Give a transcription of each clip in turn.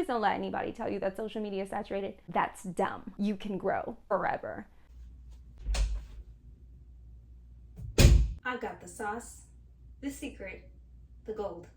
Please don't let anybody tell you that social media is saturated. That's dumb. You can grow forever. I got the sauce, the secret, the gold.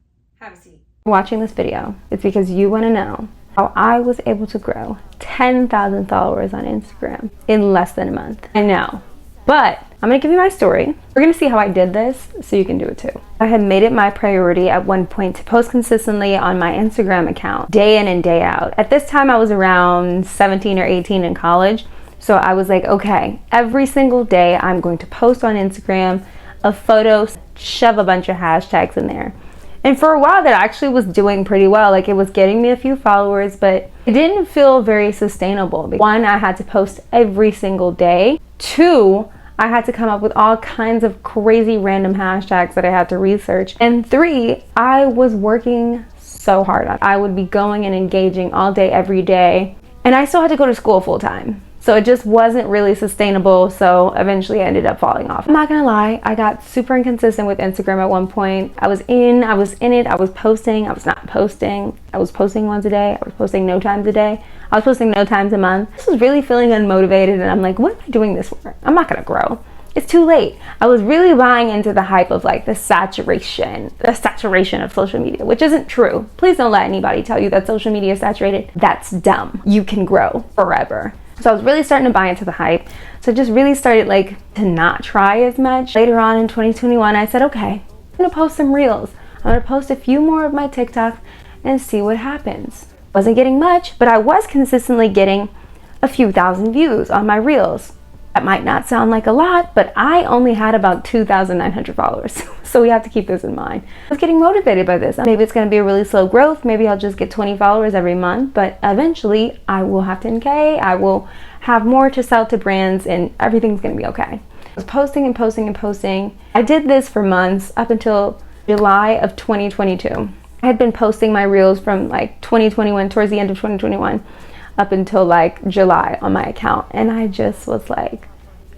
Have a seat. Watching this video, it's because you want to know how I was able to grow 10,000 followers on Instagram in less than a month. I know, but I'm gonna give you my story. We're gonna see how I did this so you can do it too. I had made it my priority at one point to post consistently on my Instagram account, day in and day out. At this time, I was around 17 or 18 in college. So I was like, okay, every single day I'm going to post on Instagram a photo, shove a bunch of hashtags in there. And for a while that actually was doing pretty well. Like, it was getting me a few followers, but it didn't feel very sustainable. One, I had to post every single day. Two, I had to come up with all kinds of crazy random hashtags that I had to research. And three, I was working so hard on it. I would be going and engaging all day, every day. And I still had to go to school full time. So it just wasn't really sustainable. So eventually I ended up falling off. I'm not gonna lie, I got super inconsistent with Instagram at one point. I was in it, I was posting, I was not posting. I was posting once a day, I was posting no times a day. I was posting no times a month. This was really feeling unmotivated, and I'm like, what am I doing this for? I'm not gonna grow. It's too late. I was really buying into the hype of like the saturation of social media, which isn't true. Please don't let anybody tell you that social media is saturated. That's dumb. You can grow forever. So I was really starting to buy into the hype. So I just really started like to not try as much. Later on in 2021, I said, okay, I'm gonna post some reels. I'm gonna post a few more of my TikToks and see what happens. Wasn't getting much, but I was consistently getting a few thousand views on my reels. That might not sound like a lot, but I only had about 2,900 followers. So we have to keep this in mind. I was getting motivated by this. Maybe it's gonna be a really slow growth. Maybe I'll just get 20 followers every month, but eventually I will have 10K. I will have more to sell to brands and everything's gonna be okay. I was posting and posting and posting. I did this for months up until July of 2022. I had been posting my reels from like 2021, towards the end of 2021, up until like July on my account. And I just was like,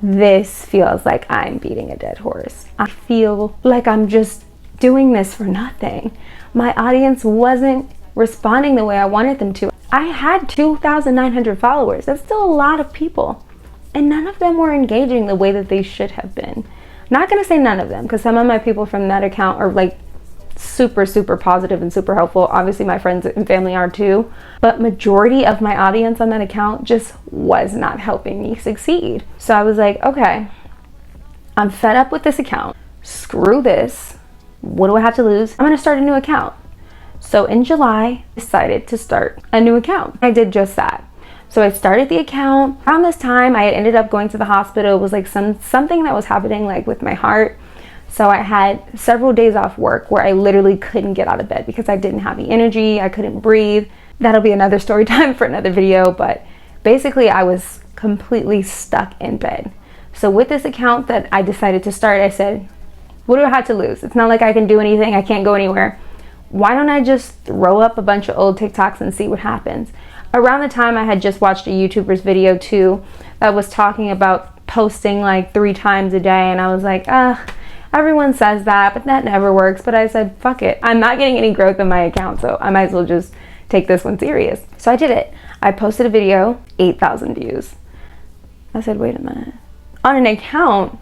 this feels like I'm beating a dead horse. I feel like I'm just doing this for nothing. My audience wasn't responding the way I wanted them to. I had 2,900 followers. That's still a lot of people. And none of them were engaging the way that they should have been. Not gonna say none of them, because some of my people from that account are like super positive and super helpful. Obviously my friends and family are too, but majority of my audience on that account just was not helping me succeed. So I was like, okay, I'm fed up with this account. Screw this. What do I have to lose? I'm gonna start a new account. So in July, I decided to start a new account. I did just that. So I started the account. Around this time, I had ended up going to the hospital. It was like something that was happening like with my heart. So I had several days off work where I literally couldn't get out of bed because I didn't have the energy, I couldn't breathe. That'll be another story time for another video, but basically I was completely stuck in bed. So with this account that I decided to start, I said, what do I have to lose? It's not like I can do anything, I can't go anywhere. Why don't I just throw up a bunch of old TikToks and see what happens? Around the time I had just watched a YouTuber's video too that was talking about posting like 3 times a day, and I was like, everyone says that, but that never works. But I said, fuck it. I'm not getting any growth in my account, so I might as well just take this one serious. So I did it. I posted a video, 8,000 views. I said, wait a minute. On an account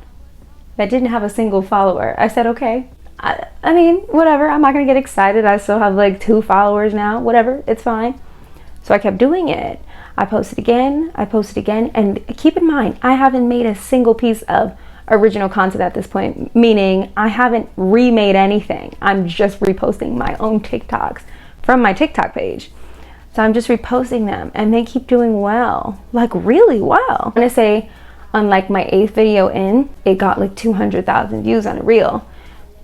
that didn't have a single follower. I said, okay. I mean, whatever. I'm not going to get excited. I still have like 2 followers now. Whatever. It's fine. So I kept doing it. I posted again. And keep in mind, I haven't made a single piece of original content at this point, meaning I haven't remade anything. I'm just reposting my own TikToks from my TikTok page. So I'm just reposting them and they keep doing well, like really well. I'm gonna say on like my 8th video in, it got like 200,000 views on a reel.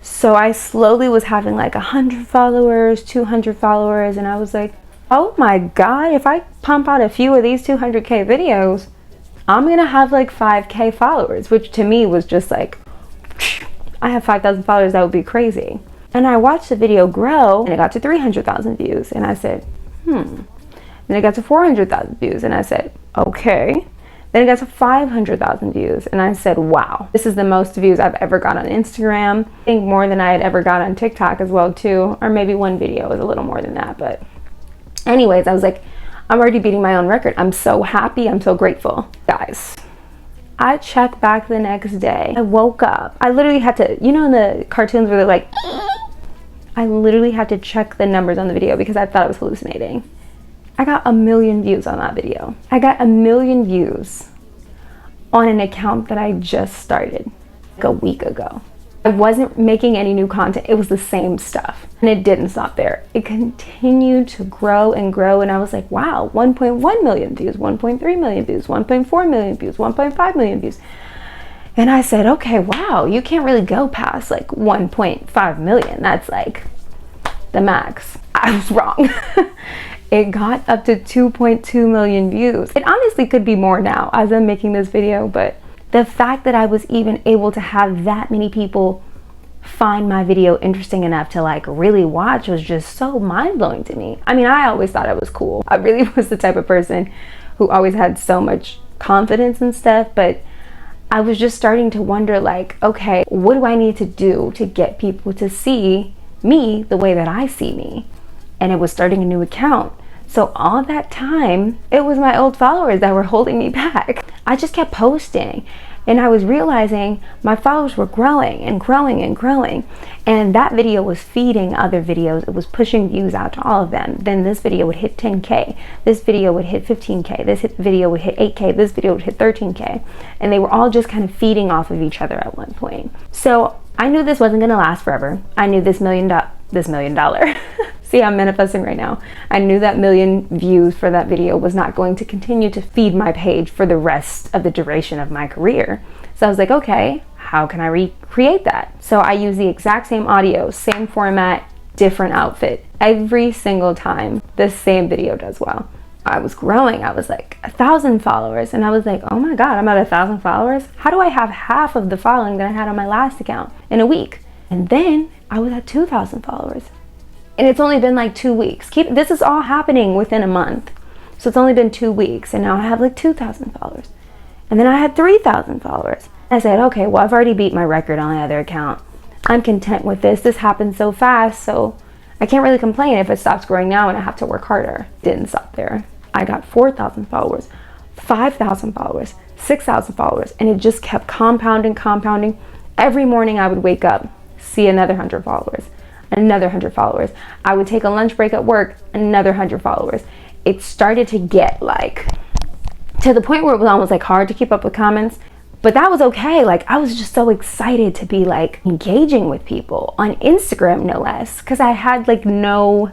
So I slowly was having like 100 followers, 200 followers, and I was like, oh my God, if I pump out a few of these 200K videos, I'm gonna have like 5K followers, which to me was just like, I have 5,000 followers, that would be crazy. And I watched the video grow and it got to 300,000 views. And I said, Then it got to 400,000 views. And I said, okay. Then it got to 500,000 views. And I said, wow, this is the most views I've ever got on Instagram. I think more than I had ever got on TikTok as well too. Or maybe one video was a little more than that, but Anyways, I was like, I'm already beating my own record. I'm so happy. I'm so grateful. Guys, I checked back the next day. I woke up. I literally had to, you know in the cartoons where they're like, I literally had to check the numbers on the video because I thought I was hallucinating. I got 1 million views on that video. I got 1 million views on an account that I just started like a week ago. I wasn't making any new content. It was the same stuff. And it didn't stop there. It continued to grow and grow. And I was like, wow, 1.1 million views, 1.3 million views, 1.4 million views, 1.5 million views. And I said, okay, wow, you can't really go past like 1.5 million. That's like the max. I was wrong. It got up to 2.2 million views. It honestly could be more now as I'm making this video, but the fact that I was even able to have that many people find my video interesting enough to like really watch was just so mind-blowing to me. I mean, I always thought I was cool. I really was the type of person who always had so much confidence and stuff, but I was just starting to wonder like, okay, what do I need to do to get people to see me the way that I see me? And it was starting a new account. So all that time, it was my old followers that were holding me back. I just kept posting and I was realizing my followers were growing and growing and growing. And that video was feeding other videos. It was pushing views out to all of them. Then this video would hit 10K. This video would hit 15K. This video would hit 8K. This video would hit 13K. And they were all just kind of feeding off of each other at one point. So I knew this wasn't gonna last forever. I knew this million dollar. See, I'm manifesting right now. I knew that 1 million views for that video was not going to continue to feed my page for the rest of the duration of my career. So I was like, okay, how can I recreate that? So I use the exact same audio, same format, different outfit. Every single time, the same video does well. I was growing. I was like 1,000 followers and I was like, oh my God, I'm at 1,000 followers. How do I have half of the following that I had on my last account in a week? And then I was at 2,000 followers. And it's only been like 2 weeks. This is all happening within a month. So it's only been 2 weeks and now I have like 2,000 followers. And then I had 3,000 followers. I said, okay, well, I've already beat my record on the other account. I'm content with this. This happened so fast, so I can't really complain if it stops growing now and I have to work harder. Didn't stop there. I got 4,000 followers, 5,000 followers, 6,000 followers, and it just kept compounding. Every morning I would wake up, see another 100 followers. Another 100 followers. I would take a lunch break at work, another 100 followers. It started to get like to the point where it was almost like hard to keep up with comments, but that was okay. Like I was just so excited to be like engaging with people on Instagram, no less, because I had like no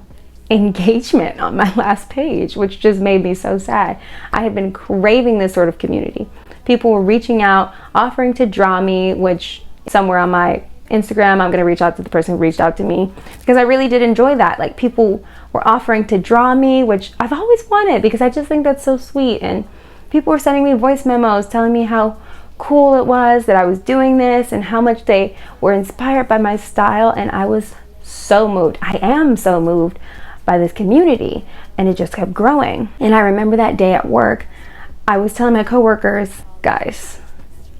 engagement on my last page, which just made me so sad. I had been craving this sort of community. People were reaching out, offering to draw me, which somewhere on my Instagram, I'm going to reach out to the person who reached out to me because I really did enjoy that. Like people were offering to draw me, which I've always wanted because I just think that's so sweet. And people were sending me voice memos telling me how cool it was that I was doing this and how much they were inspired by my style. And I was so moved. I am so moved by this community, and it just kept growing. And I remember that day at work, I was telling my coworkers, guys,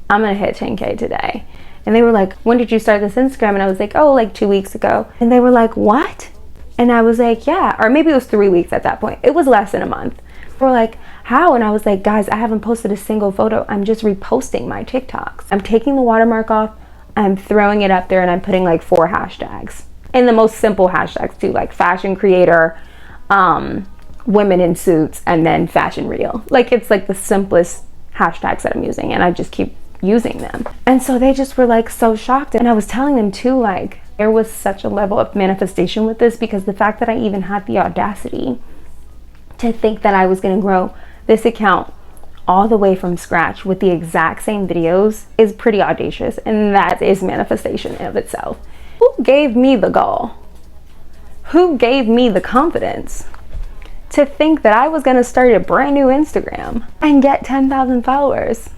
I'm going to hit 10K today. And they were like, when did you start this Instagram? And I was like, oh, like 2 weeks ago. And they were like, what? And I was like, yeah. Or maybe it was 3 weeks at that point. It was less than a month. They were like, how? And I was like, guys, I haven't posted a single photo. I'm just reposting my TikToks. I'm taking the watermark off. I'm throwing it up there and I'm putting like 4 hashtags. And the most simple hashtags too, like fashion creator, women in suits, and then fashion reel. Like it's like the simplest hashtags that I'm using, and I just keep using them. And so they just were like so shocked. And I was telling them too, like there was such a level of manifestation with this, because the fact that I even had the audacity to think that I was going to grow this account all the way from scratch with the exact same videos is pretty audacious, and that is manifestation in of itself. Who gave me the gall? Who gave me the confidence to think that I was going to start a brand new Instagram and get 10,000 followers?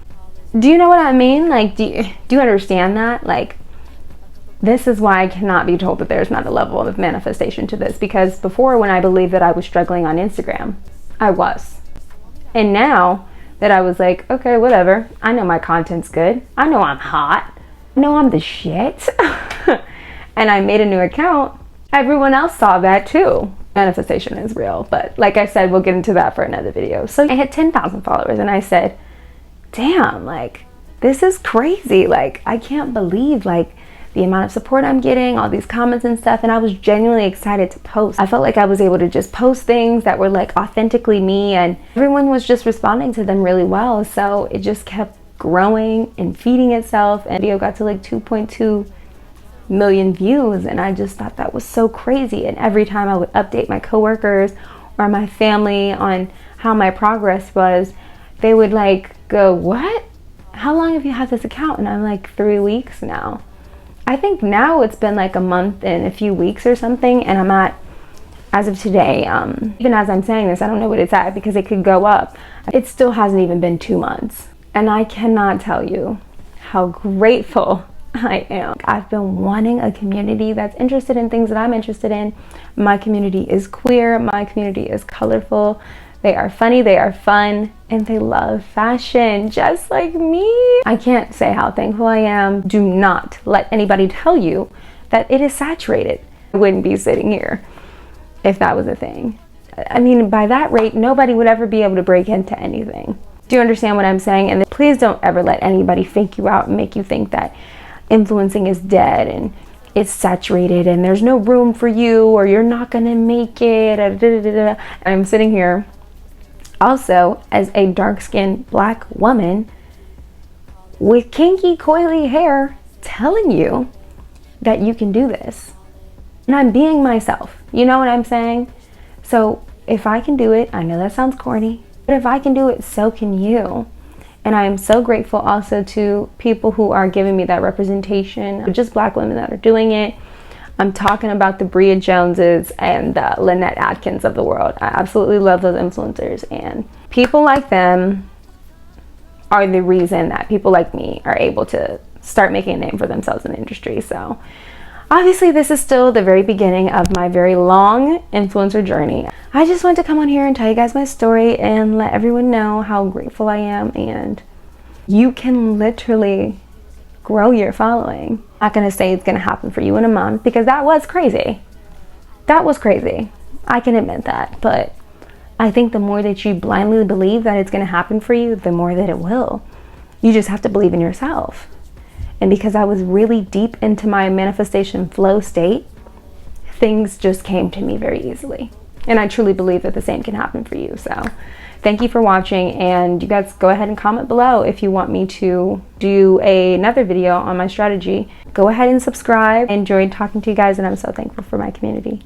Do you know what I mean? Like, do you understand that? Like, this is why I cannot be told that there's not a level of manifestation to this, because before, when I believed that I was struggling on Instagram, I was. And now that I was like, okay, whatever. I know my content's good. I know I'm hot. I know I'm the shit. And I made a new account. Everyone else saw that too. Manifestation is real, but like I said, we'll get into that for another video. So I hit 10,000 followers and I said, damn, like, this is crazy. Like, I can't believe like the amount of support I'm getting, all these comments and stuff. And I was genuinely excited to post. I felt like I was able to just post things that were like authentically me, and everyone was just responding to them really well. So it just kept growing and feeding itself, and video got to like 2.2 million views, and I just thought that was so crazy. And every time I would update my coworkers or my family on how my progress was, they would like go, what? How long have you had this account? And I'm like, 3 weeks now. I think now it's been like a month and a few weeks or something, and I'm at, as of today, even as I'm saying this, I don't know what it's at because it could go up. It still hasn't even been 2 months. And I cannot tell you how grateful I am. I've been wanting a community that's interested in things that I'm interested in. My community is queer, my community is colorful, they are funny, they are fun, and they love fashion just like me. I can't say how thankful I am. Do not let anybody tell you that it is saturated. I wouldn't be sitting here if that was a thing. I mean, by that rate, nobody would ever be able to break into anything. Do you understand what I'm saying? And please don't ever let anybody fake you out and make you think that influencing is dead and it's saturated and there's no room for you or you're not gonna make it. And I'm sitting here also as a dark-skinned black woman with kinky coily hair telling you that you can do this, and I'm being myself. You know what I'm saying? So if I can do it, I know that sounds corny, but if I can do it, so can you. And I am so grateful also to people who are giving me that representation, just black women that are doing it. I'm talking about the Bria Joneses and the Lynette Atkins of the world. I absolutely love those influencers, and people like them are the reason that people like me are able to start making a name for themselves in the industry. So obviously this is still the very beginning of my very long influencer journey. I just want to come on here and tell you guys my story and let everyone know how grateful I am, and you can literally grow your following. I'm not gonna say it's gonna happen for you in a month because that was crazy. That was crazy. I can admit that, but I think the more that you blindly believe that it's gonna happen for you, the more that it will. You just have to believe in yourself. And because I was really deep into my manifestation flow state, things just came to me very easily. And I truly believe that the same can happen for you. So thank you for watching, and you guys go ahead and comment below if you want me to do another video on my strategy. Go ahead and subscribe. I enjoyed talking to you guys, and I'm so thankful for my community.